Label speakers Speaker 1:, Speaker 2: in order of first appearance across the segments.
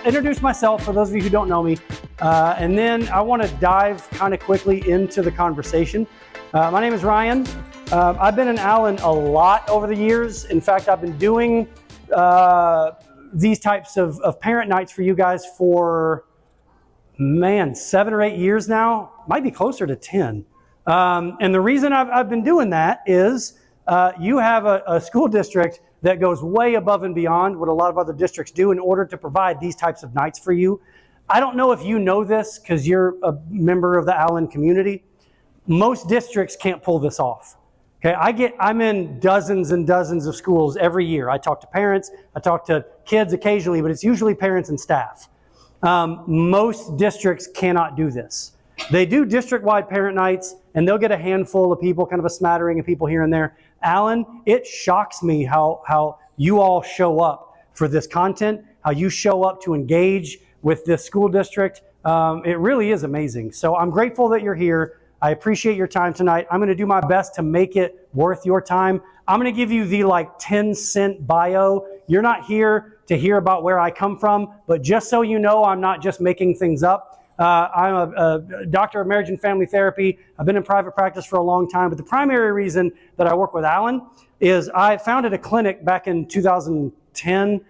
Speaker 1: introduce myself for those of you who don't know me, and then I want to dive kind of quickly into the conversation. My name is Ryan. I've been in Allen a lot over the years. In fact, I've been doing these types of parent nights for you guys for, 7 or 8 years now. Might be closer to 10. And the reason I've been doing that is you have a school district that goes way above and beyond what a lot of other districts do in order to provide these types of nights for you. I don't know if you know this because you're a member of the Allen community. Most districts can't pull this off. Okay, I'm in dozens and dozens of schools every year. I talk to parents, I talk to kids occasionally, but it's usually parents and staff. Most districts cannot do this. They do district-wide parent nights, and they'll get a handful of people, kind of a smattering of people here and there. Allen, it shocks me how you all show up for this content, how you show up to engage with this school district. It really is amazing. So I'm grateful that you're here. I appreciate your time tonight. I'm going to do my best to make it worth your time. I'm going to give you the 10-cent bio. You're not here to hear about where I come from, but just so you know, I'm not just making things up. I'm a doctor of marriage and family therapy. I've been in private practice for a long time, but the primary reason that I work with Allen is I founded a clinic back in 2010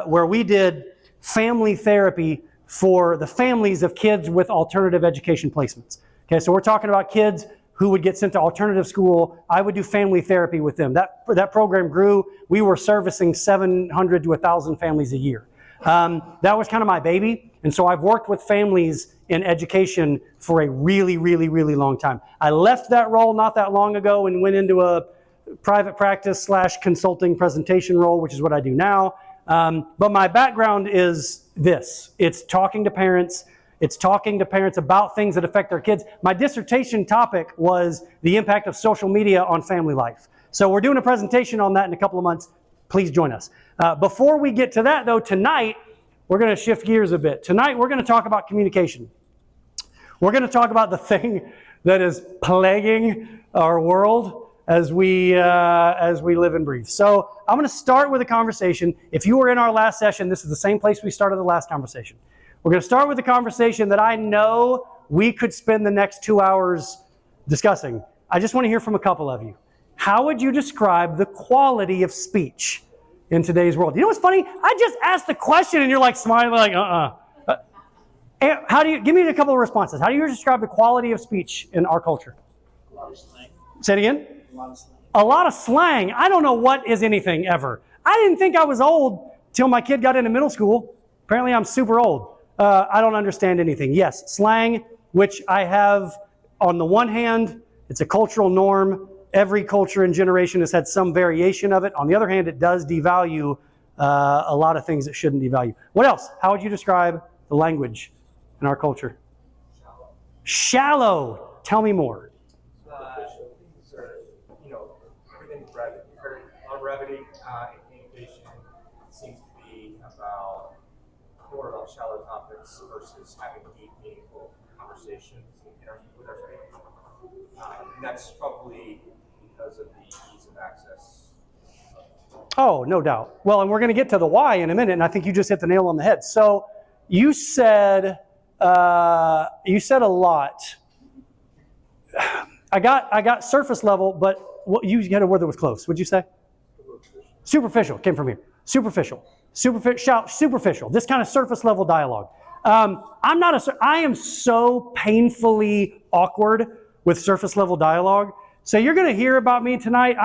Speaker 1: where we did family therapy for the families of kids with alternative education placements. Okay, so we're talking about kids who would get sent to alternative school. I would do family therapy with them. That program grew. We were servicing 700 to 1,000 families a year. That was kind of my baby. And so I've worked with families in education for a really, really, really long time. I left that role not that long ago and went into a private practice / consulting presentation role, which is what I do now. But my background is this. It's talking to parents. It's talking to parents about things that affect their kids. My dissertation topic was the impact of social media on family life. So we're doing a presentation on that in a couple of months. Please join us. Before we get to that, though, tonight, we're going to shift gears a bit. Tonight, we're going to talk about communication. We're going to talk about the thing that is plaguing our world as we live and breathe. So I'm going to start with a conversation. If you were in our last session, this is the same place we started the last conversation. We're going to start with a conversation that I know we could spend the next 2 hours discussing. I just want to hear from a couple of you. How would you describe the quality of speech in today's world? You know what's funny? I just asked the question and you're like smiling like, How do you, give me a couple of responses. How do you describe the quality of speech in our culture?
Speaker 2: A lot of slang.
Speaker 1: Say it again?
Speaker 2: A lot of slang.
Speaker 1: A lot of slang. I don't know what is anything ever. I didn't think I was old till my kid got into middle school. Apparently I'm super old. I don't understand anything. Yes, slang, which I have on the one hand, it's a cultural norm. Every culture and generation has had some variation of it. On the other hand, it does devalue a lot of things that shouldn't devalue. What else? How would you describe the language in our culture?
Speaker 2: Shallow.
Speaker 1: Shallow. Tell me more.
Speaker 2: Everything's brevity. A lot of brevity in communication seems to be more about shallow topics versus having deep, meaningful conversations with our speakers. And that's probably because of the ease of access.
Speaker 1: Oh, no doubt. Well, and we're going to get to the why in a minute, and I think you just hit the nail on the head. So you said a lot. I got surface level, but you had a word that was close. What'd you say? Superficial came from here. Superficial. Superficial. This kind of surface level dialogue. I am so painfully awkward with surface level dialogue. So you're going to hear about me tonight.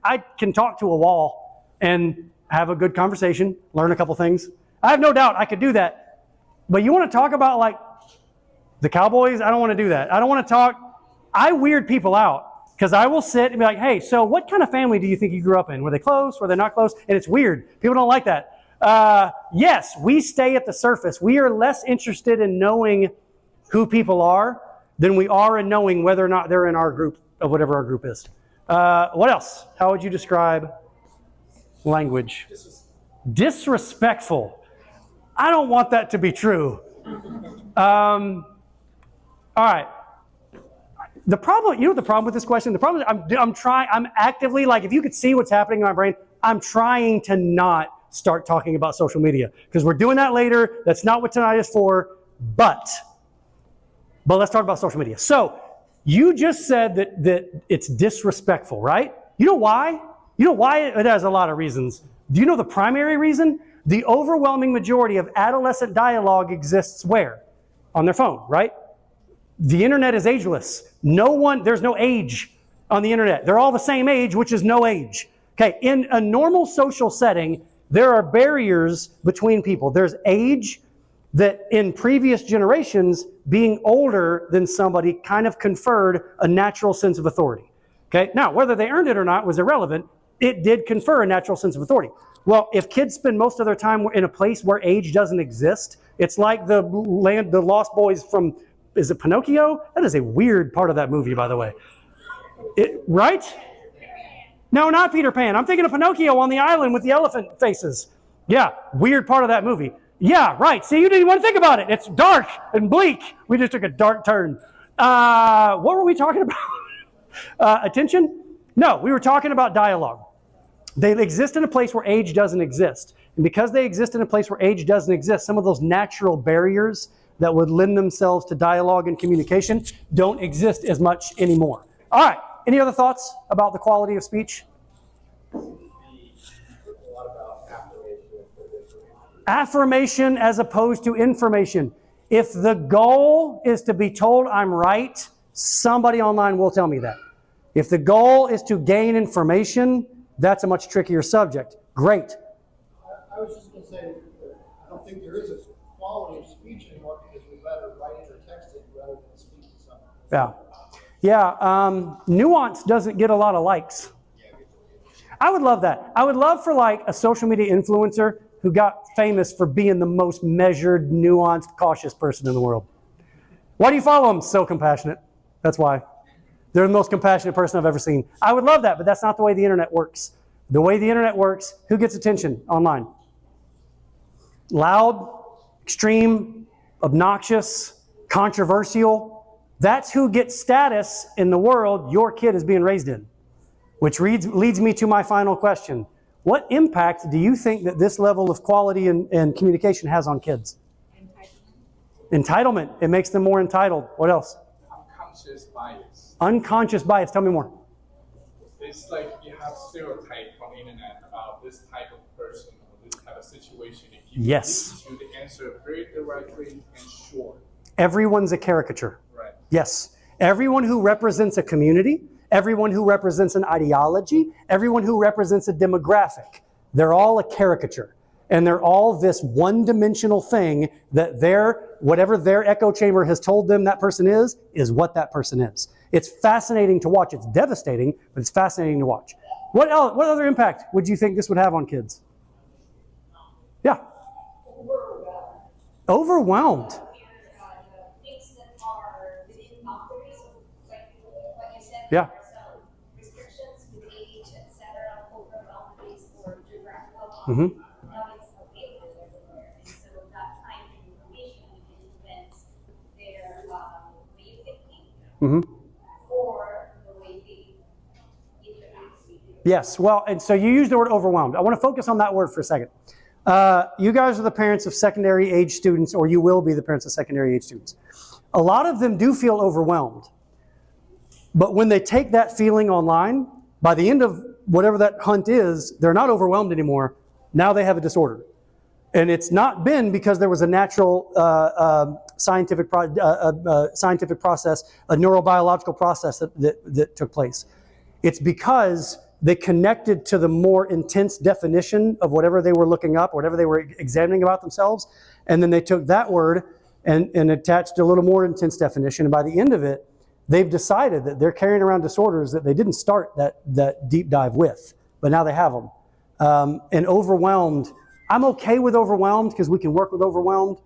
Speaker 1: I can talk to a wall and have a good conversation, learn a couple things. I have no doubt I could do that. But you want to talk about like the Cowboys? I don't want to do that. I don't want to talk. I weird people out because I will sit and be like, hey, so what kind of family do you think you grew up in? Were they close? Were they not close? And it's weird. People don't like that. Yes, we stay at the surface. We are less interested in knowing who people are than we are in knowing whether or not they're in our group of whatever our group is. What else? How would you describe language? Disrespectful. I don't want that to be true. All right. The problem, you know what the problem with this question? The problem is I'm actively, like if you could see what's happening in my brain, I'm trying to not start talking about social media. Because we're doing that later. That's not what tonight is for. But let's talk about social media. So you just said that it's disrespectful, right? You know why? You know why? It has a lot of reasons. Do you know the primary reason? The overwhelming majority of adolescent dialogue exists where? On their phone, right? The internet is ageless. There's no age on the internet. They're all the same age, which is no age. Okay, in a normal social setting, there are barriers between people. There's age that in previous generations, being older than somebody kind of conferred a natural sense of authority. Okay, now whether they earned it or not was irrelevant. It did confer a natural sense of authority. Well, if kids spend most of their time in a place where age doesn't exist, it's like the Lost Boys from, is it Pinocchio? That is a weird part of that movie, by the way. Right? No, not Peter Pan. I'm thinking of Pinocchio on the island with the elephant faces. Yeah, weird part of that movie. Yeah, right. See, you didn't even want to think about it. It's dark and bleak. We just took a dark turn. What were we talking about? Attention? No, we were talking about dialogue. They exist in a place where age doesn't exist. And because they exist in a place where age doesn't exist, some of those natural barriers that would lend themselves to dialogue and communication don't exist as much anymore. All right. Any other thoughts about the quality of speech?
Speaker 2: A lot about
Speaker 1: affirmation as opposed to information. If the goal is to be told I'm right, somebody online will tell me that. If the goal is to gain information, that's a much trickier subject. Great.
Speaker 3: I was just going to say, I don't think there is a quality of speech anymore because we better write it or text it rather than speak to someone.
Speaker 1: Yeah, nuance doesn't get a lot of likes. I would love that. I would love for like a social media influencer who got famous for being the most measured, nuanced, cautious person in the world. Why do you follow them? So compassionate. That's why. They're the most compassionate person I've ever seen. I would love that, but that's not the way the internet works. The way the internet works, who gets attention online? Loud, extreme, obnoxious, controversial. That's who gets status in the world your kid is being raised in. Which leads me to my final question. What impact do you think that this level of quality and communication has on kids? Entitlement. It makes them more entitled. What else?
Speaker 4: Unconscious bias.
Speaker 1: Unconscious bias. Tell me more.
Speaker 4: It's like you have stereotype from the internet about this type of person or this type of situation. If you
Speaker 1: Yes.
Speaker 4: need to answer very directly and short.
Speaker 1: Everyone's a caricature.
Speaker 4: Right.
Speaker 1: Yes. Everyone who represents a community, everyone who represents an ideology, everyone who represents a demographic, they're all a caricature. And they're all this one-dimensional thing that whatever their echo chamber has told them that person is what that person is. It's fascinating to watch. It's devastating, but it's fascinating to watch. What other impact would you think this would have on kids? Yeah. Overwhelmed.
Speaker 5: Things that are within boundaries of like what you said.
Speaker 1: Yeah.
Speaker 5: There are some restrictions with age, etc., over boundaries or geographical
Speaker 1: Mm-hmm.
Speaker 5: Now it's available everywhere, and so that kind of information influence their way of thinking or the way they interact with you.
Speaker 1: Yes, well, and so you used the word overwhelmed. I want to focus on that word for a second. You guys are the parents of secondary age students, or you will be the parents of secondary age students. A lot of them do feel overwhelmed. But when they take that feeling online, by the end of whatever that hunt is, they're not overwhelmed anymore. Now they have a disorder. And it's not been because there was a natural scientific process, a neurobiological process that took place. It's because they connected to the more intense definition of whatever they were looking up, whatever they were examining about themselves, and then they took that word and attached a little more intense definition. And by the end of it, they've decided that they're carrying around disorders that they didn't start that deep dive with, but now they have them. And overwhelmed, I'm okay with overwhelmed because we can work with overwhelmed.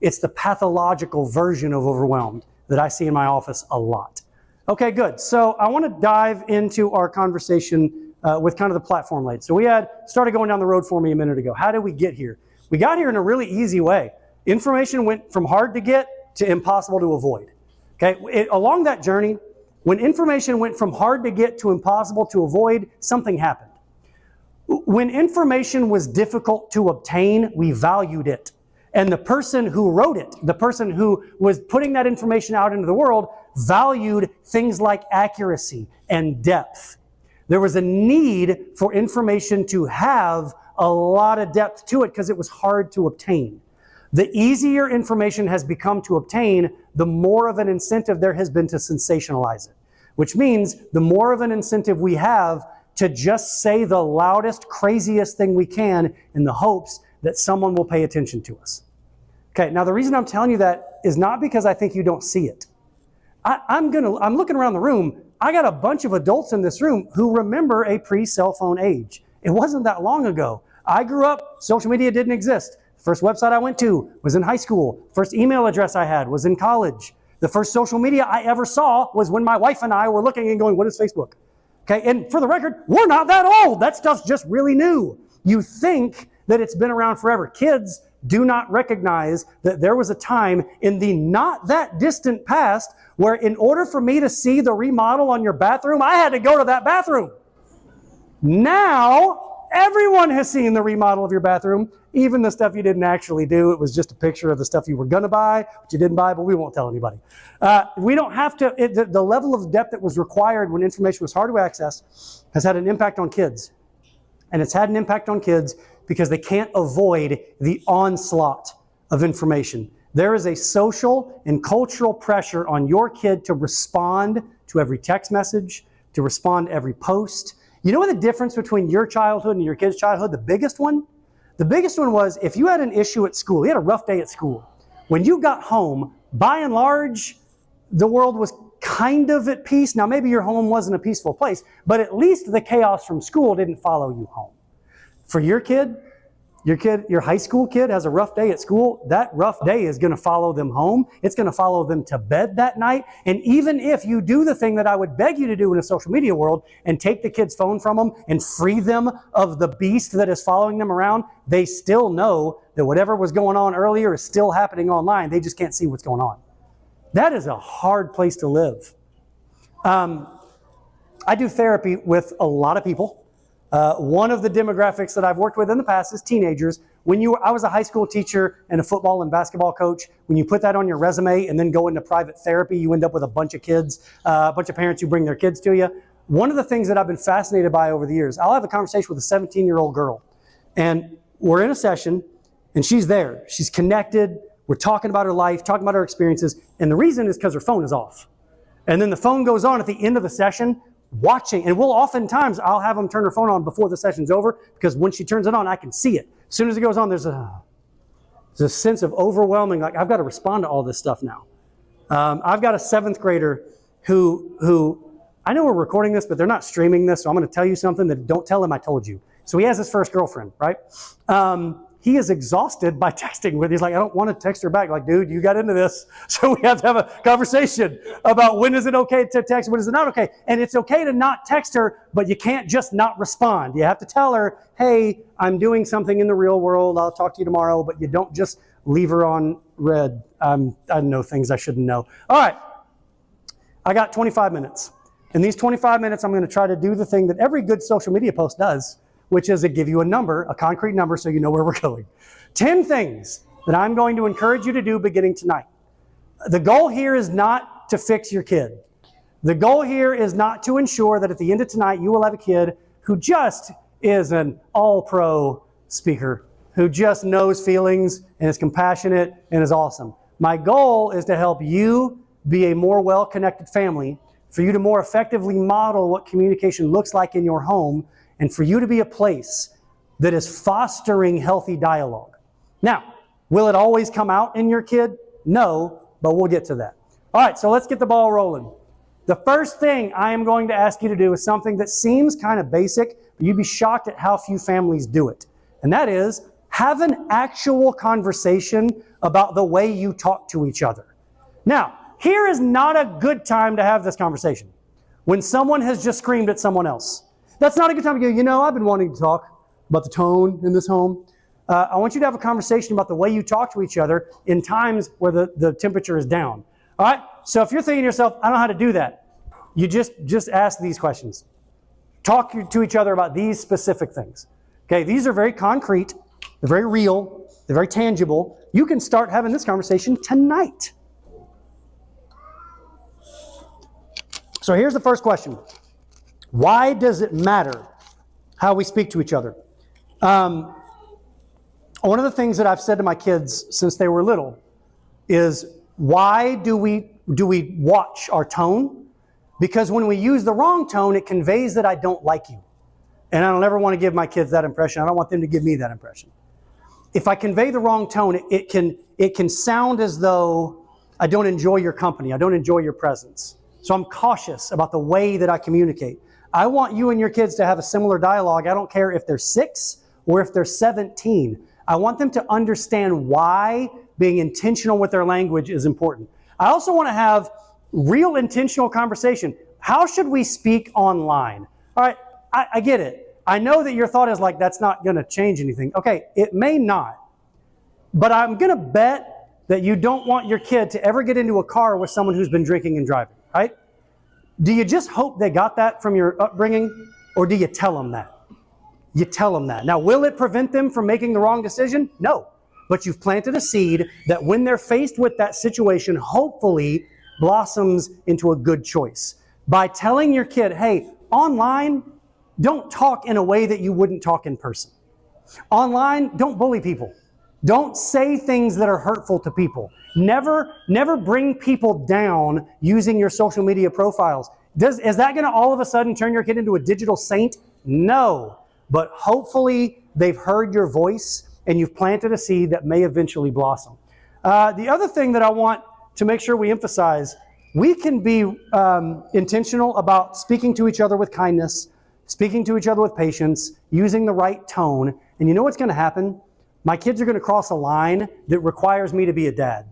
Speaker 1: It's the pathological version of overwhelmed that I see in my office a lot. Okay, good. So I want to dive into our conversation with kind of the platform laid. So we started going down the road for me a minute ago. How did we get here? We got here in a really easy way. Information went from hard to get to impossible to avoid. Okay, along that journey, when information went from hard to get to impossible to avoid, something happened. When information was difficult to obtain, we valued it. And the person who wrote it, the person who was putting that information out into the world, valued things like accuracy and depth. There was a need for information to have a lot of depth to it because it was hard to obtain. The easier information has become to obtain, the more of an incentive there has been to sensationalize it. Which means the more of an incentive we have to just say the loudest, craziest thing we can in the hopes that someone will pay attention to us. Okay, now the reason I'm telling you that is not because I think you don't see it. I'm looking around the room. I got a bunch of adults in this room who remember a pre-cell phone age. It wasn't that long ago. I grew up, social media didn't exist. The first website I went to was in high school. First email address I had was in college. The first social media I ever saw was when my wife and I were looking and going, what is Facebook? Okay, and for the record, we're not that old. That stuff's just really new. You think that it's been around forever. Kids do not recognize that there was a time in the not that distant past where in order for me to see the remodel on your bathroom, I had to go to that bathroom. Now, everyone has seen the remodel of your bathroom, even the stuff you didn't actually do. It was just a picture of the stuff you were going to buy, but you didn't buy, but we won't tell anybody. We don't have to, the level of depth that was required when information was hard to access has had an impact on kids. And it's had an impact on kids because they can't avoid the onslaught of information. There is a social and cultural pressure on your kid to respond to every text message, to respond to every post. You know what the difference between your childhood and your kid's childhood? The biggest one? The biggest one was if you had an issue at school, you had a rough day at school. When you got home, by and large, the world was kind of at peace. Now, maybe your home wasn't a peaceful place, but at least the chaos from school didn't follow you home. For your kid, your high school kid has a rough day at school, that rough day is going to follow them home. It's going to follow them to bed that night. And even if you do the thing that I would beg you to do in a social media world and take the kid's phone from them and free them of the beast that is following them around, they still know that whatever was going on earlier is still happening online. They just can't see what's going on. That is a hard place to live. I do therapy with a lot of people. One of the demographics that I've worked with in the past is teenagers. I was a high school teacher and a football and basketball coach. When you put that on your resume and then go into private therapy, you end up with a bunch of kids, a bunch of parents who bring their kids to you. One of the things that I've been fascinated by over the years, I'll have a conversation with a 17-year-old girl, and we're in a session, and she's there. She's connected. We're talking about her life, talking about her experiences, and the reason is because her phone is off. And then the phone goes on at the end of the session, watching, and I'll have them turn her phone on before the session's over, because when she turns it on, I can see it. As soon as it goes on, there's a sense of overwhelming, like, I've got to respond to all this stuff now. I've got a 7th grader who, I know we're recording this, but they're not streaming this, so I'm going to tell you something that don't tell him I told you. So he has his first girlfriend, right? He is exhausted by texting with. He's like, I don't want to text her back. Like, dude, you got into this. So we have to have a conversation about when is it okay to text, when is it not okay. And it's okay to not text her, but you can't just not respond. You have to tell her, hey, I'm doing something in the real world. I'll talk to you tomorrow, but you don't just leave her on red. I know things I shouldn't know. All right. I got 25 minutes. In these 25 minutes, I'm going to try to do the thing that every good social media post does, which is to give you a number, a concrete number, so you know where we're going. 10 things that I'm going to encourage you to do beginning tonight. The goal here is not to fix your kid. The goal here is not to ensure that at the end of tonight you will have a kid who just is an all-pro speaker, who just knows feelings and is compassionate and is awesome. My goal is to help you be a more well-connected family, for you to more effectively model what communication looks like in your home, and for you to be a place that is fostering healthy dialogue. Now, will it always come out in your kid? No, but we'll get to that. All right, so let's get the ball rolling. The first thing I am going to ask you to do is something that seems kind of basic, but you'd be shocked at how few families do it. And that is, have an actual conversation about the way you talk to each other. Now, here is not a good time to have this conversation. When someone has just screamed at someone else. That's not a good time to go, I've been wanting to talk about the tone in this home. I want you to have a conversation about the way you talk to each other in times where the temperature is down. All right? So if you're thinking to yourself, I don't know how to do that, you just ask these questions. Talk to each other about these specific things. Okay, these are very concrete, they're very real, they're very tangible. You can start having this conversation tonight. So here's the first question. Why does it matter how we speak to each other? One of the things that I've said to my kids since they were little is, why do we watch our tone? Because when we use the wrong tone, it conveys that I don't like you. And I don't ever want to give my kids that impression. I don't want them to give me that impression. If I convey the wrong tone, it can sound as though I don't enjoy your company, I don't enjoy your presence. So I'm cautious about the way that I communicate. I want you and your kids to have a similar dialogue. I don't care if they're 6 or if they're 17. I want them to understand why being intentional with their language is important. I also want to have real intentional conversation. How should we speak online? All right, I get it. I know that your thought is like, that's not going to change anything. Okay, it may not. But I'm going to bet that you don't want your kid to ever get into a car with someone who's been drinking and driving, right? Do you just hope they got that from your upbringing, or do you tell them that? You tell them that. Now, will it prevent them from making the wrong decision? No. But you've planted a seed that when they're faced with that situation, hopefully blossoms into a good choice. By telling your kid, hey, online, don't talk in a way that you wouldn't talk in person. Online, don't bully people. Don't say things that are hurtful to people. Never bring people down using your social media profiles. Is that going to all of a sudden turn your kid into a digital saint? No. But hopefully they've heard your voice and you've planted a seed that may eventually blossom. The other thing that I want to make sure we emphasize, we can be intentional about speaking to each other with kindness, speaking to each other with patience, using the right tone. And you know what's going to happen? My kids are going to cross a line that requires me to be a dad.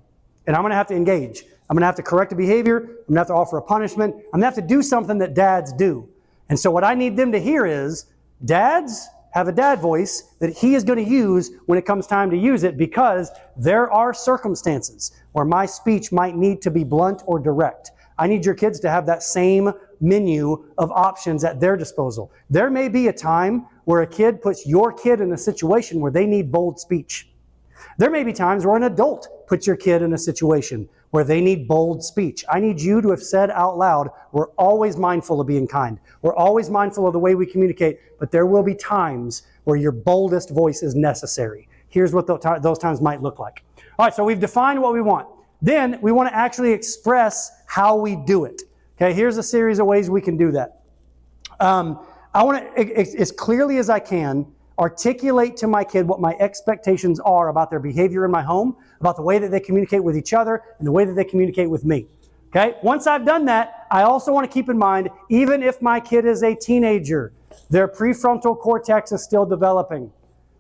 Speaker 1: And I'm going to have to engage. I'm going to have to correct a behavior. I'm going to have to offer a punishment. I'm going to have to do something that dads do. And so what I need them to hear is, dads have a dad voice that he is going to use when it comes time to use it, because there are circumstances where my speech might need to be blunt or direct. I need your kids to have that same menu of options at their disposal. There may be a time where a kid puts your kid in a situation where they need bold speech. There may be times where an adult puts your kid in a situation where they need bold speech. I need you to have said out loud, we're always mindful of being kind. We're always mindful of the way we communicate, but there will be times where your boldest voice is necessary. Here's what those times might look like. All right, so we've defined what we want. Then we want to actually express how we do it. Okay, here's a series of ways we can do that. I want to, as clearly as I can, articulate to my kid what my expectations are about their behavior in my home, about the way that they communicate with each other, and the way that they communicate with me. Okay? Once I've done that, I also want to keep in mind, even if my kid is a teenager, their prefrontal cortex is still developing.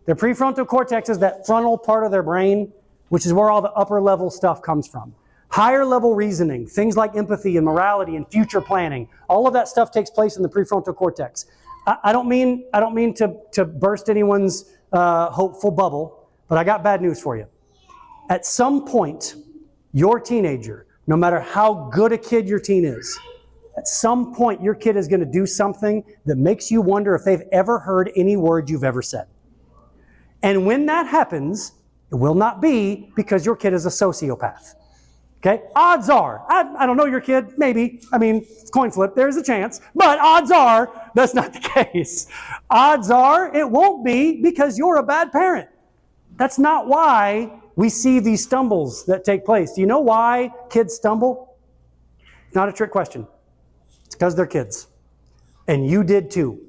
Speaker 1: Their prefrontal cortex is that frontal part of their brain, which is where all the upper level stuff comes from. Higher level reasoning, things like empathy and morality and future planning, all of that stuff takes place in the prefrontal cortex. I don't mean to burst anyone's hopeful bubble, but I got bad news for you. At some point, your teenager, no matter how good a kid your teen is, at some point your kid is going to do something that makes you wonder if they've ever heard any word you've ever said. And when that happens, it will not be because your kid is a sociopath. Okay? Odds are, I don't know your kid, maybe, coin flip, there's a chance, but odds are that's not the case. Odds are it won't be because you're a bad parent. That's not why we see these stumbles that take place. Do you know why kids stumble? It's not a trick question. It's because they're kids. And you did too.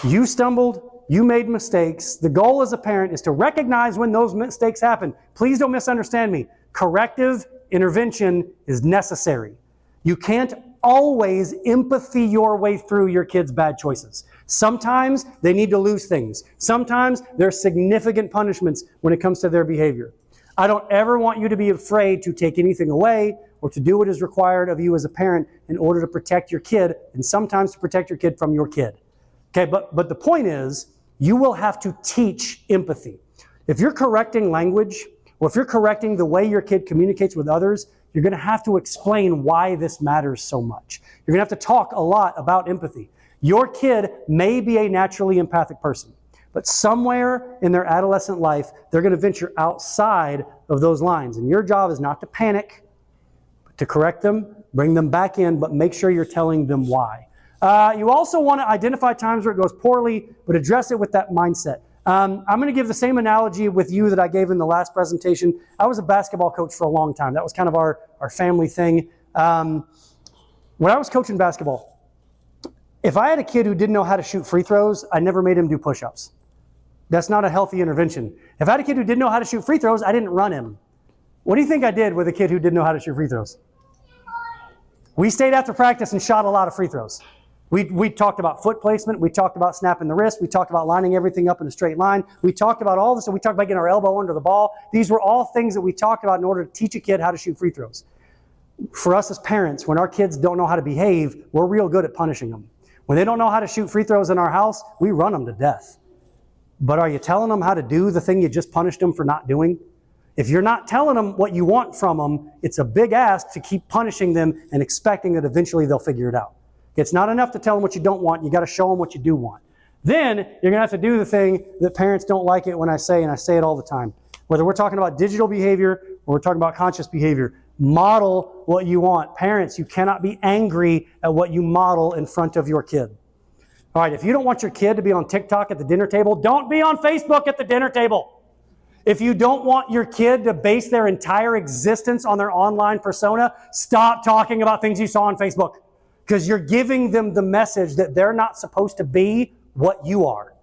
Speaker 1: You stumbled, you made mistakes. The goal as a parent is to recognize when those mistakes happen. Please don't misunderstand me. Corrective intervention is necessary. You can't always empathy your way through your kids' bad choices. Sometimes they need to lose things. Sometimes there's significant punishments when it comes to their behavior. I don't ever want you to be afraid to take anything away or to do what is required of you as a parent in order to protect your kid, and sometimes to protect your kid from your kid. Okay, but the point is, you will have to teach empathy. If you're correcting language, or if you're correcting the way your kid communicates with others, you're going to have to explain why this matters so much. You're going to have to talk a lot about empathy. Your kid may be a naturally empathic person, But somewhere in their adolescent life, they're going to venture outside of those lines. And your job is not to panic, but to correct them, bring them back in, but make sure you're telling them why. You also want to identify times where it goes poorly, but address it with that mindset. I'm going to give the same analogy with you that I gave in the last presentation. I was a basketball coach for a long time. That was kind of our family thing. When I was coaching basketball, if I had a kid who didn't know how to shoot free throws, I never made him do push-ups. That's not a healthy intervention. If I had a kid who didn't know how to shoot free throws, I didn't run him. What do you think I did with a kid who didn't know how to shoot free throws? We stayed after practice and shot a lot of free throws. We talked about foot placement. We talked about snapping the wrist. We talked about lining everything up in a straight line. We talked about all this. We talked about getting our elbow under the ball. These were all things that we talked about in order to teach a kid how to shoot free throws. For us as parents, when our kids don't know how to behave, we're real good at punishing them. When they don't know how to shoot free throws in our house, we run them to death. But are you telling them how to do the thing you just punished them for not doing? If you're not telling them what you want from them, it's a big ask to keep punishing them and expecting that eventually they'll figure it out. It's not enough to tell them what you don't want. You got to show them what you do want. Then you're going to have to do the thing that parents don't like it when I say, and I say it all the time. Whether we're talking about digital behavior or we're talking about conscious behavior, model what you want. Parents, you cannot be angry at what you model in front of your kid. All right, if you don't want your kid to be on TikTok at the dinner table, don't be on Facebook at the dinner table. If you don't want your kid to base their entire existence on their online persona, stop talking about things you saw on Facebook, because you're giving them the message that they're not supposed to be what you are.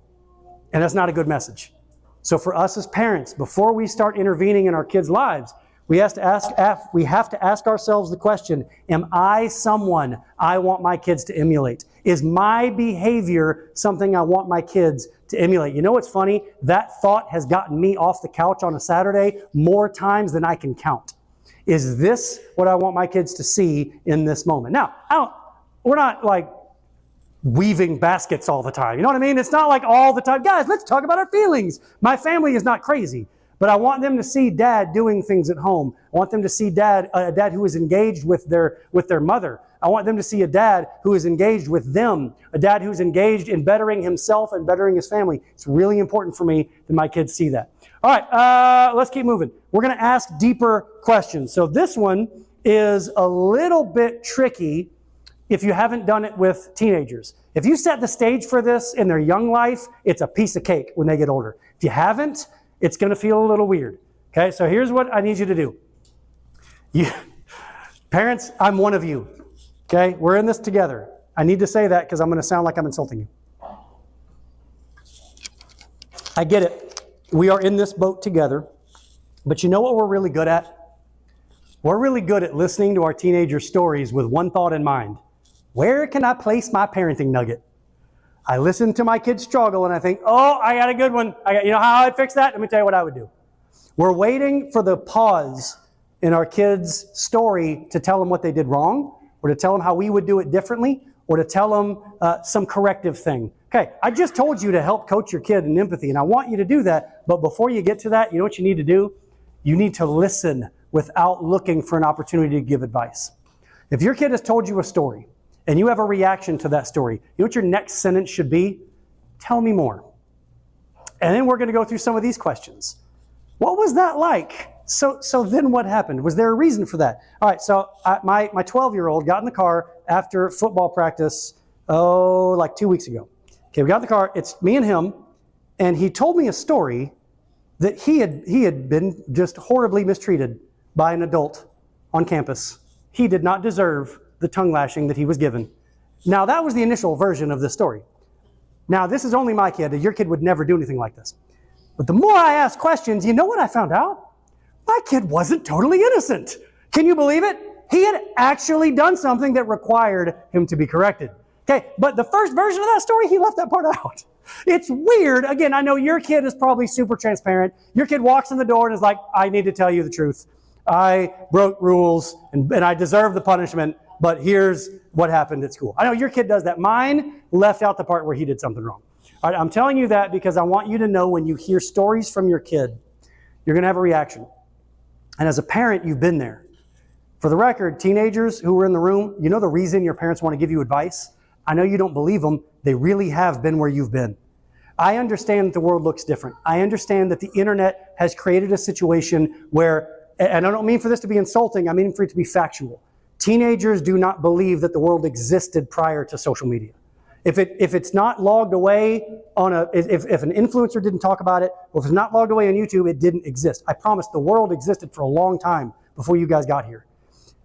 Speaker 1: And that's not a good message. So for us as parents, before we start intervening in our kids' lives, we have to ask ourselves the question, am I someone I want my kids to emulate? Is my behavior something I want my kids to emulate? You know what's funny? That thought has gotten me off the couch on a Saturday more times than I can count. Is this what I want my kids to see in this moment? Now, we're not like weaving baskets all the time. You know what I mean? It's not like all the time, guys, let's talk about our feelings. My family is not crazy. But I want them to see dad doing things at home. I want them to see a dad who is engaged with their mother. I want them to see a dad who is engaged with them, a dad who's engaged in bettering himself and bettering his family. It's really important for me that my kids see that. All right, let's keep moving. We're going to ask deeper questions. So this one is a little bit tricky if you haven't done it with teenagers. If you set the stage for this in their young life, it's a piece of cake when they get older. If you haven't, it's going to feel a little weird. Okay, so here's what I need you to do. Parents, I'm one of you. Okay, we're in this together. I need to say that because I'm going to sound like I'm insulting you. I get it. We are in this boat together. But you know what we're really good at? We're really good at listening to our teenagers' stories with one thought in mind. Where can I place my parenting nugget? I listen to my kids struggle and I think, oh, I got a good one. You know how I'd fix that? Let me tell you what I would do. We're waiting for the pause in our kids' story to tell them what they did wrong, or to tell them how we would do it differently, or to tell them some corrective thing. Okay, I just told you to help coach your kid in empathy, and I want you to do that. But before you get to that, you know what you need to do? You need to listen without looking for an opportunity to give advice. If your kid has told you a story, and you have a reaction to that story, you know what your next sentence should be? Tell me more. And then we're going to go through some of these questions. What was that like? So then what happened? Was there a reason for that? All right, so my 12-year-old got in the car after football practice, like 2 weeks ago. Okay, we got in the car. It's me and him, and he told me a story that he had been just horribly mistreated by an adult on campus. He did not deserve the tongue lashing that he was given. Now, that was the initial version of this story. Now, this is only my kid. Your kid would never do anything like this. But the more I asked questions, you know what I found out? My kid wasn't totally innocent. Can you believe it? He had actually done something that required him to be corrected. Okay, but the first version of that story, he left that part out. It's weird. Again, I know your kid is probably super transparent. Your kid walks in the door and is like, I need to tell you the truth. I broke rules and I deserve the punishment, but here's what happened at school. I know your kid does that. Mine left out the part where he did something wrong. All right, I'm telling you that because I want you to know when you hear stories from your kid, you're going to have a reaction. And as a parent, you've been there. For the record, teenagers who were in the room, you know the reason your parents want to give you advice? I know you don't believe them. They really have been where you've been. I understand that the world looks different. I understand that the internet has created a situation where, and I don't mean for this to be insulting, I mean for it to be factual. Teenagers do not believe that the world existed prior to social media. If it's not logged away on if an influencer didn't talk about it, or if it's not logged away on YouTube, it didn't exist. I promise the world existed for a long time before you guys got here.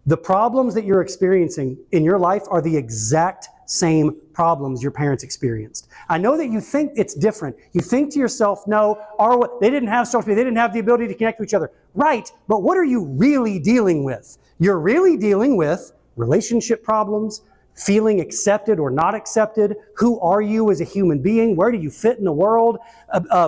Speaker 1: The problems that you're experiencing in your life are the exact same problems your parents experienced. I know that you think it's different. You think to yourself, no, they didn't have social media, they didn't have the ability to connect to each other. Right, but what are you really dealing with? You're really dealing with relationship problems, feeling accepted or not accepted. Who are you as a human being? Where do you fit in the world?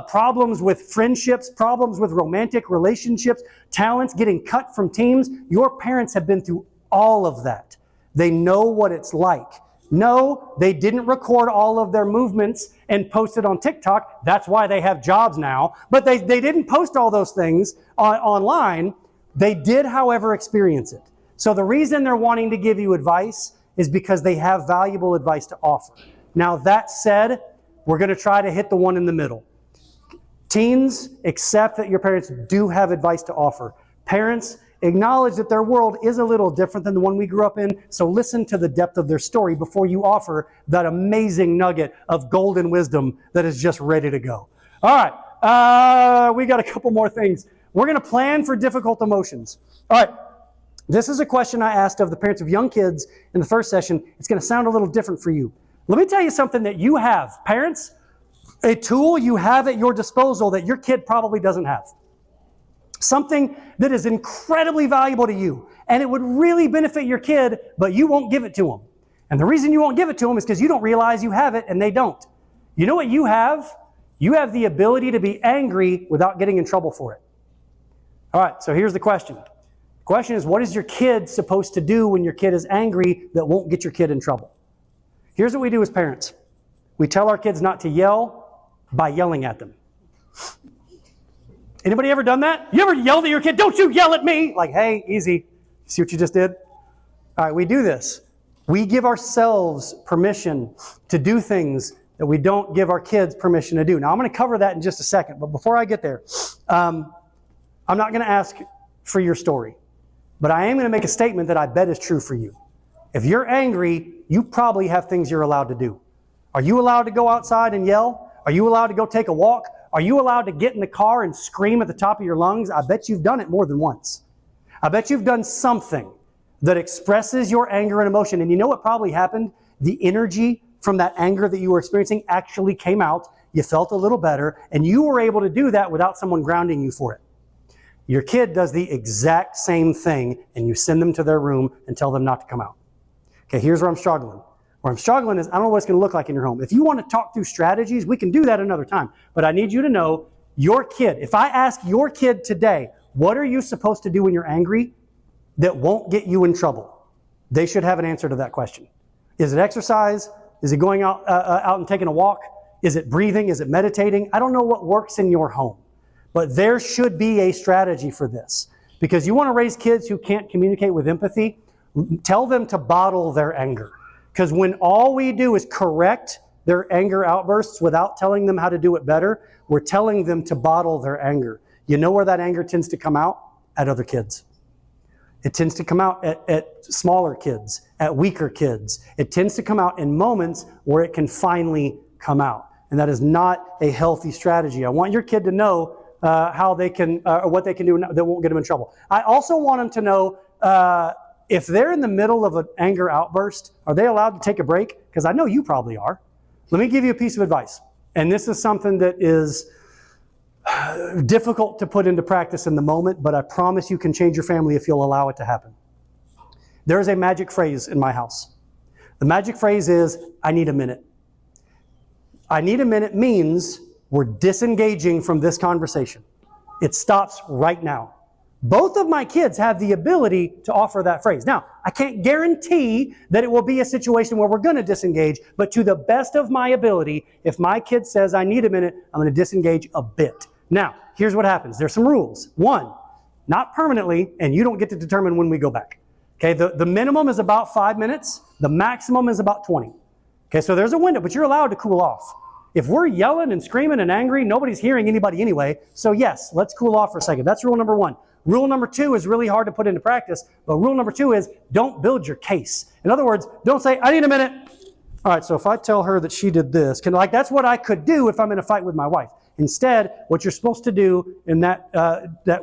Speaker 1: Problems with friendships, problems with romantic relationships, talents, getting cut from teams. Your parents have been through all of that. They know what it's like. No, they didn't record all of their movements and post it on TikTok. That's why they have jobs now. But they didn't post all those things online. They did, however, experience it. So the reason they're wanting to give you advice is because they have valuable advice to offer. Now, that said, we're going to try to hit the one in the middle. Teens, accept that your parents do have advice to offer. Parents, acknowledge that their world is a little different than the one we grew up in, so listen to the depth of their story before you offer that amazing nugget of golden wisdom that is just ready to go. All right, we got a couple more things. We're going to plan for difficult emotions. All right. This is a question I asked of the parents of young kids in the first session. It's going to sound a little different for you. Let me tell you something that you have. Parents, a tool you have at your disposal that your kid probably doesn't have. Something that is incredibly valuable to you. And it would really benefit your kid, but you won't give it to them. And the reason you won't give it to them is because you don't realize you have it and they don't. You know what you have? You have the ability to be angry without getting in trouble for it. All right, so here's the question. The question is, what is your kid supposed to do when your kid is angry that won't get your kid in trouble? Here's what we do as parents. We tell our kids not to yell by yelling at them. Anybody ever done that? You ever yelled at your kid, don't you yell at me? Like, hey, easy. See what you just did? All right, we do this. We give ourselves permission to do things that we don't give our kids permission to do. Now, I'm going to cover that in just a second, but before I get there, I'm not going to ask for your story. But I am going to make a statement that I bet is true for you. If you're angry, you probably have things you're allowed to do. Are you allowed to go outside and yell? Are you allowed to go take a walk? Are you allowed to get in the car and scream at the top of your lungs? I bet you've done it more than once. I bet you've done something that expresses your anger and emotion. And you know what probably happened? The energy from that anger that you were experiencing actually came out. You felt a little better, and you were able to do that without someone grounding you for it. Your kid does the exact same thing, and you send them to their room and tell them not to come out. Okay, here's where I'm struggling. Where I'm struggling is I don't know what it's going to look like in your home. If you want to talk through strategies, we can do that another time. But I need you to know your kid. If I ask your kid today, what are you supposed to do when you're angry that won't get you in trouble? They should have an answer to that question. Is it exercise? Is it going out and taking a walk? Is it breathing? Is it meditating? I don't know what works in your home. But there should be a strategy for this. Because you want to raise kids who can't communicate with empathy, tell them to bottle their anger. Because when all we do is correct their anger outbursts without telling them how to do it better, we're telling them to bottle their anger. You know where that anger tends to come out? At other kids. It tends to come out at smaller kids, at weaker kids. It tends to come out in moments where it can finally come out. And that is not a healthy strategy. I want your kid to know how they can, or what they can do that won't get them in trouble. I also want them to know if they're in the middle of an anger outburst, are they allowed to take a break? Because I know you probably are. Let me give you a piece of advice. And this is something that is difficult to put into practice in the moment, but I promise you can change your family if you'll allow it to happen. There is a magic phrase in my house. The magic phrase is, I need a minute. I need a minute means we're disengaging from this conversation. It stops right now. Both of my kids have the ability to offer that phrase. Now, I can't guarantee that it will be a situation where we're going to disengage, but to the best of my ability, if my kid says, I need a minute, I'm going to disengage a bit. Now, here's what happens. There's some rules. One, not permanently, and you don't get to determine when we go back. Okay, the minimum is about 5 minutes. The maximum is about 20. Okay, so there's a window, but you're allowed to cool off. If we're yelling and screaming and angry, nobody's hearing anybody anyway. So yes, let's cool off for a second. That's rule number 1. Rule number 2 is really hard to put into practice, but rule number 2 is don't build your case. In other words, don't say, I need a minute. All right, so if I tell her that she did this, that's what I could do if I'm in a fight with my wife. Instead, what you're supposed to do in that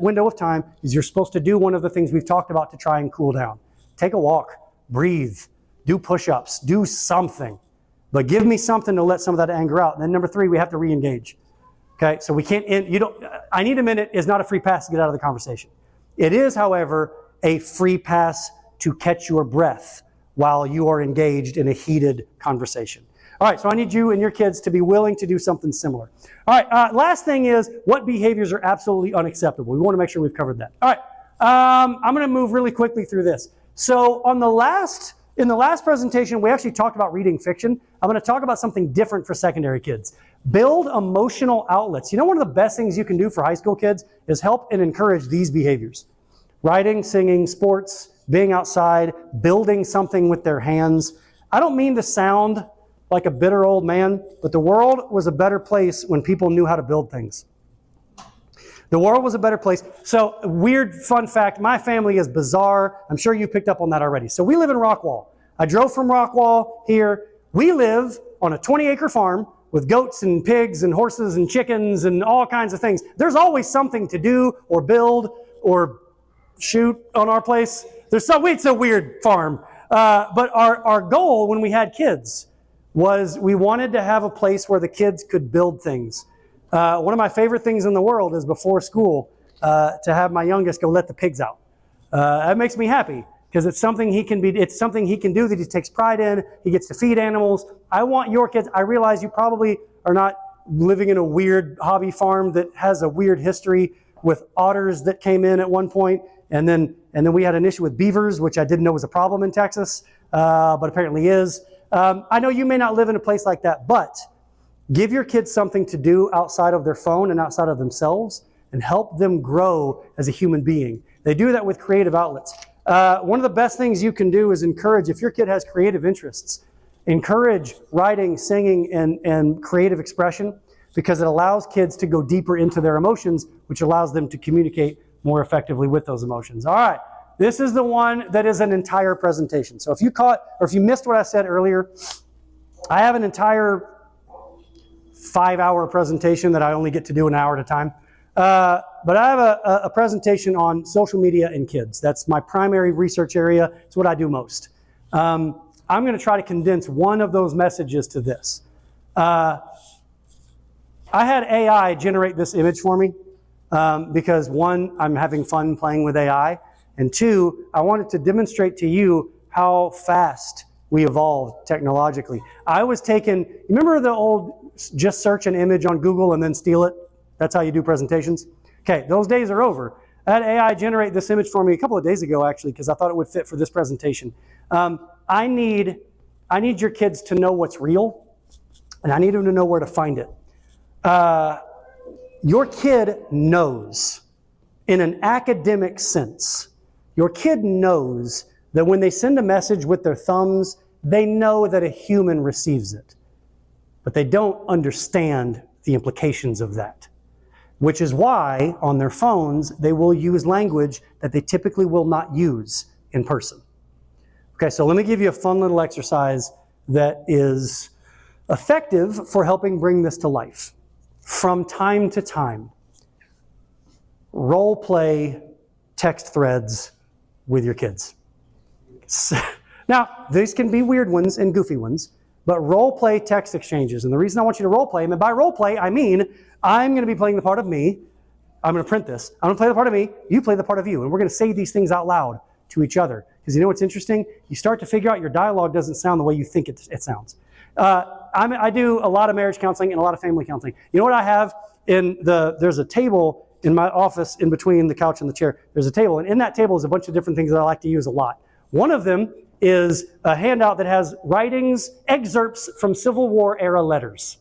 Speaker 1: window of time is you're supposed to do one of the things we've talked about to try and cool down. Take a walk, breathe, do push-ups, do something. But give me something to let some of that anger out. And then number 3, we have to re-engage. Okay, so we can't end, I need a minute is not a free pass to get out of the conversation. It is, however, a free pass to catch your breath while you are engaged in a heated conversation. All right, so I need you and your kids to be willing to do something similar. All right, last thing is what behaviors are absolutely unacceptable. We want to make sure we've covered that. All right, I'm going to move really quickly through this. So in the last presentation, we actually talked about reading fiction. I'm going to talk about something different for secondary kids. Build emotional outlets. You know, one of the best things you can do for high school kids is help and encourage these behaviors. Writing, singing, sports, being outside, building something with their hands. I don't mean to sound like a bitter old man, but the world was a better place when people knew how to build things. The world was a better place. So, weird fun fact, my family is bizarre. I'm sure you picked up on that already. So we live in Rockwall. I drove from Rockwall here. We live on a 20-acre farm with goats and pigs and horses and chickens and all kinds of things. There's always something to do or build or shoot on our place. It's a weird farm. But our goal when we had kids was we wanted to have a place where the kids could build things. One of my favorite things in the world is before school to have my youngest go let the pigs out. That makes me happy because it's something he can do that he takes pride in. He gets to feed animals. I want your kids. I realize you probably are not living in a weird hobby farm that has a weird history with otters that came in at one point, and then we had an issue with beavers, which I didn't know was a problem in Texas, but apparently is. I know you may not live in a place like that, but give your kids something to do outside of their phone and outside of themselves and help them grow as a human being. They do that with creative outlets. One of the best things you can do is encourage, if your kid has creative interests, encourage writing, singing, and creative expression because it allows kids to go deeper into their emotions, which allows them to communicate more effectively with those emotions. All right, this is the one that is an entire presentation. So if you missed what I said earlier, I have an entire 5-hour presentation that I only get to do an hour at a time. But I have a presentation on social media and kids. That's my primary research area. It's what I do most. I'm going to try to condense one of those messages to this. I had AI generate this image for me because one, I'm having fun playing with AI, and two, I wanted to demonstrate to you how fast we evolved technologically. Remember the old just search an image on Google and then steal it? That's how you do presentations? Okay, those days are over. I had AI generate this image for me a couple of days ago, actually, because I thought it would fit for this presentation. I need your kids to know what's real, and I need them to know where to find it. Your kid knows, in an academic sense, your kid knows that when they send a message with their thumbs, they know that a human receives it. But they don't understand the implications of that. Which is why, on their phones, they will use language that they typically will not use in person. Okay, so let me give you a fun little exercise that is effective for helping bring this to life. From time to time, role play text threads with your kids. Now, these can be weird ones and goofy ones, but role play text exchanges. And the reason I want you to role play, and by role play, I mean I'm going to be playing the part of me. I'm going to print this. I'm going to play the part of me. You play the part of you. And we're going to say these things out loud to each other. Because you know what's interesting? You start to figure out your dialogue doesn't sound the way you think it sounds. I do a lot of marriage counseling and a lot of family counseling. You know what I have? There's a table in my office in between the couch and the chair. There's a table. And in that table is a bunch of different things that I like to use a lot. One of them is a handout that has excerpts from Civil War era letters.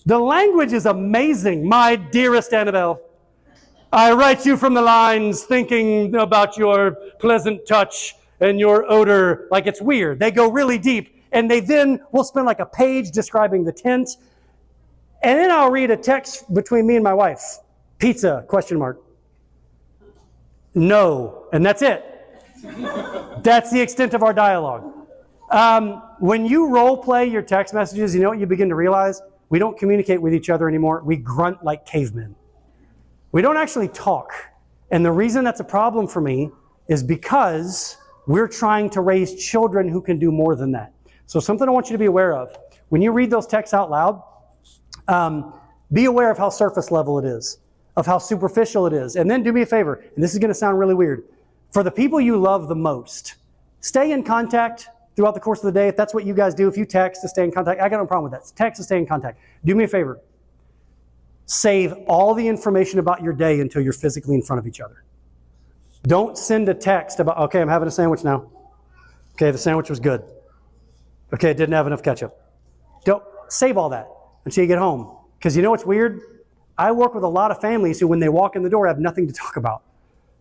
Speaker 1: The language is amazing. My dearest Annabelle, I write you from the lines thinking about your pleasant touch and your odor. Like, it's weird. They go really deep. And they then will spend like a page describing the tent. And then I'll read a text between me and my wife. Pizza, question mark. No, and that's it. That's the extent of our dialogue. When you role play your text messages, you know what you begin to realize? We don't communicate with each other anymore. We grunt like cavemen. We don't actually talk. And the reason that's a problem for me is because we're trying to raise children who can do more than that. So something I want you to be aware of. When you read those texts out loud, be aware of how surface level it is, of how superficial it is. And then do me a favor, and this is going to sound really weird. For the people you love the most, stay in contact throughout the course of the day. If that's what you guys do, if you text to stay in contact, I got no problem with that. Text to stay in contact. Do me a favor. Save all the information about your day until you're physically in front of each other. Don't send a text about, okay, I'm having a sandwich now. Okay, the sandwich was good. Okay, it didn't have enough ketchup. Don't save all that until you get home. Because you know what's weird? I work with a lot of families who, when they walk in the door, have nothing to talk about.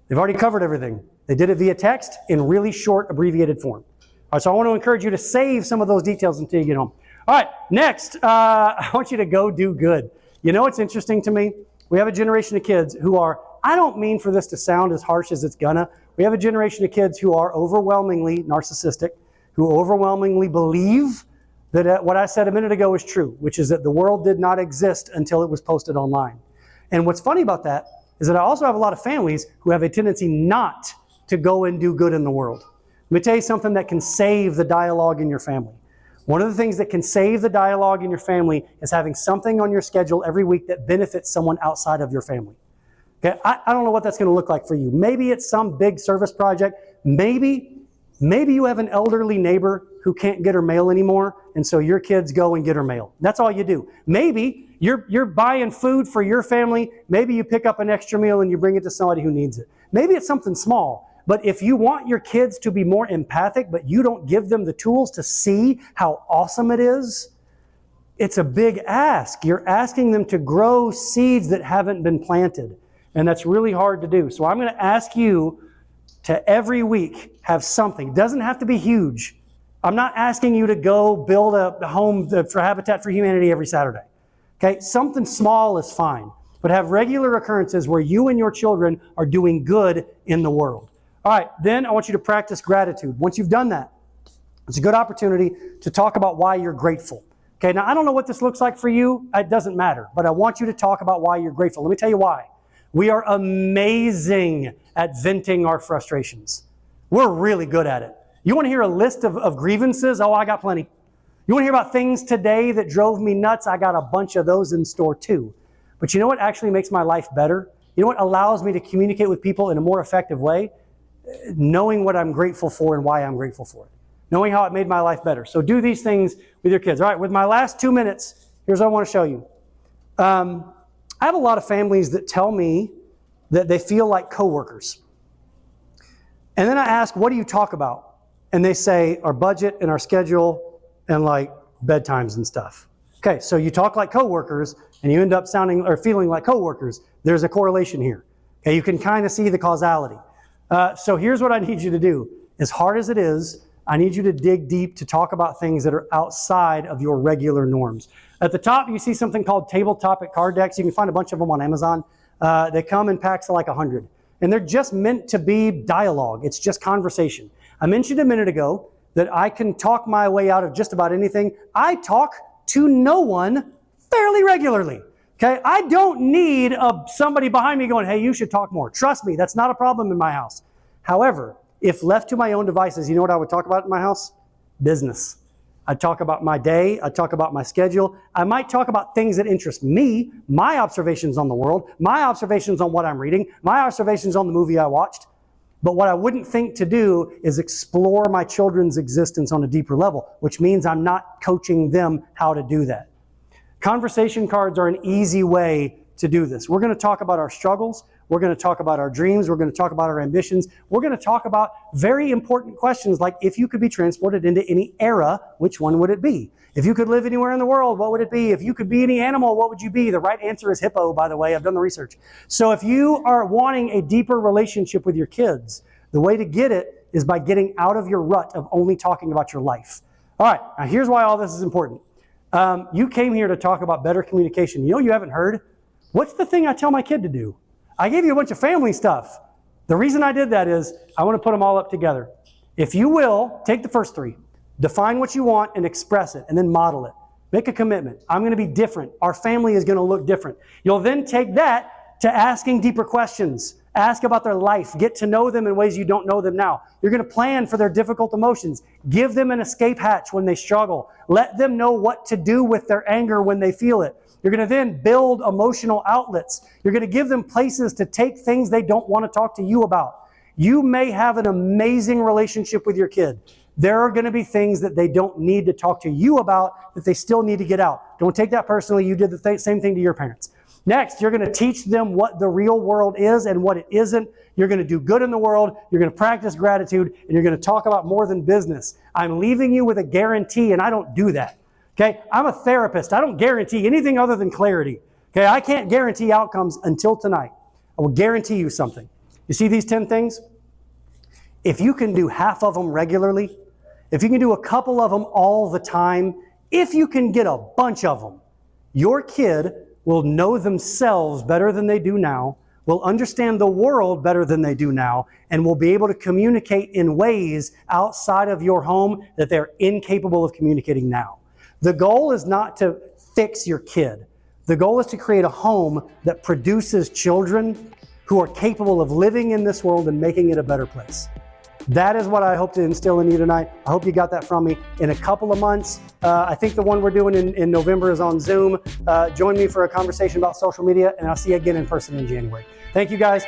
Speaker 1: They've already covered everything. They did it via text in really short, abbreviated form. All right, so I want to encourage you to save some of those details until you get home. All right, next, I want you to go do good. You know what's interesting to me? We have a generation of kids who are, I don't mean for this to sound as harsh as it's gonna, we have a generation of kids who are overwhelmingly narcissistic, who overwhelmingly believe that what I said a minute ago is true, which is that the world did not exist until it was posted online. And what's funny about that is that I also have a lot of families who have a tendency not to go and do good in the world. Let me tell you something that can save the dialogue in your family. One of the things that can save the dialogue in your family is having something on your schedule every week that benefits someone outside of your family. Okay, I don't know what that's going to look like for you. Maybe it's some big service project. Maybe you have an elderly neighbor who can't get her mail anymore, and so your kids go and get her mail. That's all you do. Maybe you're buying food for your family. Maybe you pick up an extra meal and you bring it to somebody who needs it. Maybe it's something small. But if you want your kids to be more empathic, but you don't give them the tools to see how awesome it is, it's a big ask. You're asking them to grow seeds that haven't been planted. And that's really hard to do. So I'm going to ask you to every week have something. It doesn't have to be huge. I'm not asking you to go build a home for Habitat for Humanity every Saturday. Okay, something small is fine. But have regular occurrences where you and your children are doing good in the world. All right, then I want you to practice gratitude. Once you've done that, it's a good opportunity to talk about why you're grateful. Okay, now I don't know what this looks like for you. It doesn't matter. But I want you to talk about why you're grateful. Let me tell you why. We are amazing at venting our frustrations. We're really good at it. You want to hear a list of grievances? Oh, I got plenty. You want to hear about things today that drove me nuts? I got a bunch of those in store too. But you know what actually makes my life better? You know what allows me to communicate with people in a more effective way? Knowing what I'm grateful for and why I'm grateful for it. Knowing how it made my life better. So do these things with your kids. All right, with my last 2 minutes, here's what I want to show you. I have a lot of families that tell me that they feel like coworkers. And then I ask, what do you talk about? And they say, our budget and our schedule and like bedtimes and stuff. Okay, so you talk like coworkers and you end up sounding or feeling like coworkers. There's a correlation here. Okay, you can kind of see the causality. So here's what I need you to do. As hard as it is, I need you to dig deep to talk about things that are outside of your regular norms. At the top, you see something called table topic card decks. You can find a bunch of them on Amazon. They come in packs of like 100. And they're just meant to be dialogue. It's just conversation. I mentioned a minute ago that I can talk my way out of just about anything. I talk to no one fairly regularly. Okay, I don't need somebody behind me going, hey, you should talk more. Trust me, that's not a problem in my house. However, if left to my own devices, you know what I would talk about in my house? Business. I'd talk about my day. I'd talk about my schedule. I might talk about things that interest me, my observations on the world, my observations on what I'm reading, my observations on the movie I watched. But what I wouldn't think to do is explore my children's existence on a deeper level, which means I'm not coaching them how to do that. Conversation cards are an easy way to do this. We're going to talk about our struggles. We're going to talk about our dreams. We're going to talk about our ambitions. We're going to talk about very important questions like if you could be transported into any era, which one would it be? If you could live anywhere in the world, what would it be? If you could be any animal, what would you be? The right answer is hippo, by the way. I've done the research. So if you are wanting a deeper relationship with your kids, the way to get it is by getting out of your rut of only talking about your life. All right, now here's why all this is important. You came here to talk about better communication. You know you haven't heard? What's the thing I tell my kid to do? I gave you a bunch of family stuff. The reason I did that is I want to put them all up together. If you will, take the first 3. Define what you want and express it, and then model it. Make a commitment. I'm going to be different. Our family is going to look different. You'll then take that to asking deeper questions. Ask about their life. Get to know them in ways you don't know them now. You're going to plan for their difficult emotions. Give them an escape hatch when they struggle. Let them know what to do with their anger when they feel it. You're going to then build emotional outlets. You're going to give them places to take things they don't want to talk to you about. You may have an amazing relationship with your kid. There are going to be things that they don't need to talk to you about that they still need to get out. Don't take that personally. You did the same thing to your parents. Next, you're going to teach them what the real world is and what it isn't. You're going to do good in the world. You're going to practice gratitude, and you're going to talk about more than business. I'm leaving you with a guarantee, and I don't do that. Okay? I'm a therapist. I don't guarantee anything other than clarity. Okay? I can't guarantee outcomes until tonight. I will guarantee you something. You see these 10 things? If you can do half of them regularly, if you can do a couple of them all the time, if you can get a bunch of them, your kid will know themselves better than they do now, will understand the world better than they do now, and will be able to communicate in ways outside of your home that they're incapable of communicating now. The goal is not to fix your kid. The goal is to create a home that produces children who are capable of living in this world and making it a better place. That is what I hope to instill in you tonight. I hope you got that from me. In a couple of months, I think the one we're doing in November is on Zoom. Join me for a conversation about social media, and I'll see you again in person in January. Thank you, guys.